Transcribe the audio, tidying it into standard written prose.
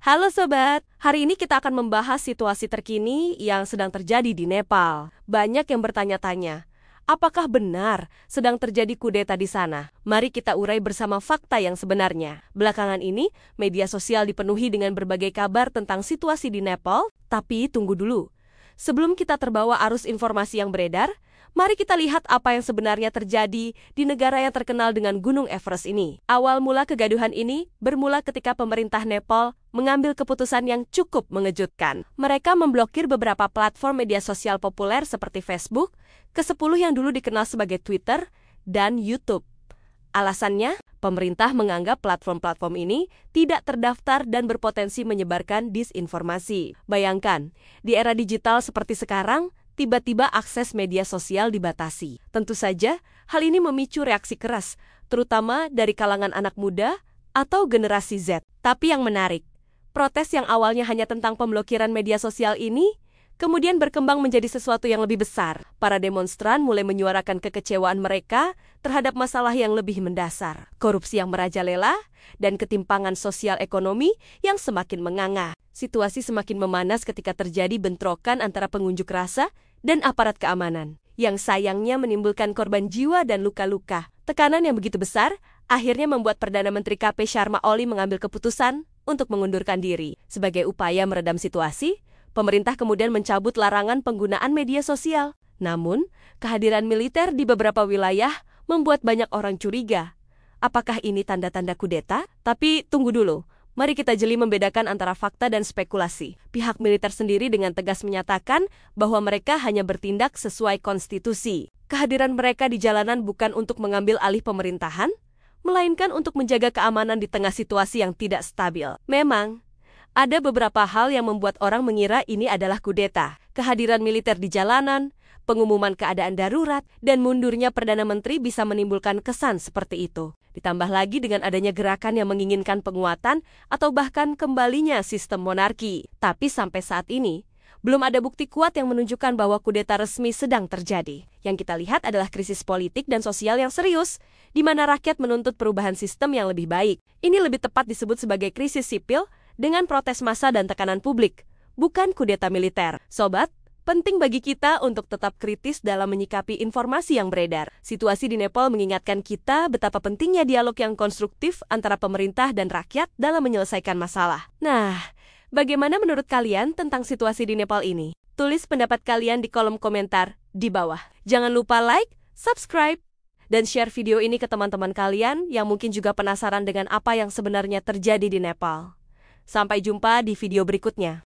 Halo Sobat, hari ini kita akan membahas situasi terkini yang sedang terjadi di Nepal. Banyak yang bertanya-tanya, apakah benar sedang terjadi kudeta di sana? Mari kita urai bersama fakta yang sebenarnya. Belakangan ini, media sosial dipenuhi dengan berbagai kabar tentang situasi di Nepal, tapi tunggu dulu. Sebelum kita terbawa arus informasi yang beredar, mari kita lihat apa yang sebenarnya terjadi di negara yang terkenal dengan Gunung Everest ini. Awal mula kegaduhan ini bermula ketika pemerintah Nepal mengambil keputusan yang cukup mengejutkan. Mereka memblokir beberapa platform media sosial populer seperti Facebook, ke-10 yang dulu dikenal sebagai Twitter, dan YouTube. Alasannya, pemerintah menganggap platform-platform ini tidak terdaftar dan berpotensi menyebarkan disinformasi. Bayangkan, di era digital seperti sekarang, tiba-tiba akses media sosial dibatasi. Tentu saja, hal ini memicu reaksi keras, terutama dari kalangan anak muda atau generasi Z. Tapi yang menarik, protes yang awalnya hanya tentang pemblokiran media sosial ini, kemudian berkembang menjadi sesuatu yang lebih besar. Para demonstran mulai menyuarakan kekecewaan mereka terhadap masalah yang lebih mendasar, korupsi yang merajalela, dan ketimpangan sosial ekonomi yang semakin menganga. Situasi semakin memanas ketika terjadi bentrokan antara pengunjuk rasa dan aparat keamanan, yang sayangnya menimbulkan korban jiwa dan luka-luka. Tekanan yang begitu besar akhirnya membuat Perdana Menteri KP Sharma Oli mengambil keputusan untuk mengundurkan diri. Sebagai upaya meredam situasi, pemerintah kemudian mencabut larangan penggunaan media sosial. Namun, kehadiran militer di beberapa wilayah membuat banyak orang curiga. Apakah ini tanda-tanda kudeta? Tapi tunggu dulu. Mari kita jeli membedakan antara fakta dan spekulasi. Pihak militer sendiri dengan tegas menyatakan bahwa mereka hanya bertindak sesuai konstitusi. Kehadiran mereka di jalanan bukan untuk mengambil alih pemerintahan, melainkan untuk menjaga keamanan di tengah situasi yang tidak stabil. Memang, ada beberapa hal yang membuat orang mengira ini adalah kudeta. Kehadiran militer di jalanan, pengumuman keadaan darurat, dan mundurnya Perdana Menteri bisa menimbulkan kesan seperti itu. Ditambah lagi dengan adanya gerakan yang menginginkan penguatan atau bahkan kembalinya sistem monarki. Tapi sampai saat ini, belum ada bukti kuat yang menunjukkan bahwa kudeta resmi sedang terjadi. Yang kita lihat adalah krisis politik dan sosial yang serius, di mana rakyat menuntut perubahan sistem yang lebih baik. Ini lebih tepat disebut sebagai krisis sipil dengan protes massa dan tekanan publik, bukan kudeta militer. Sobat, penting bagi kita untuk tetap kritis dalam menyikapi informasi yang beredar. Situasi di Nepal mengingatkan kita betapa pentingnya dialog yang konstruktif antara pemerintah dan rakyat dalam menyelesaikan masalah. Nah, bagaimana menurut kalian tentang situasi di Nepal ini? Tulis pendapat kalian di kolom komentar di bawah. Jangan lupa like, subscribe, dan share video ini ke teman-teman kalian yang mungkin juga penasaran dengan apa yang sebenarnya terjadi di Nepal. Sampai jumpa di video berikutnya.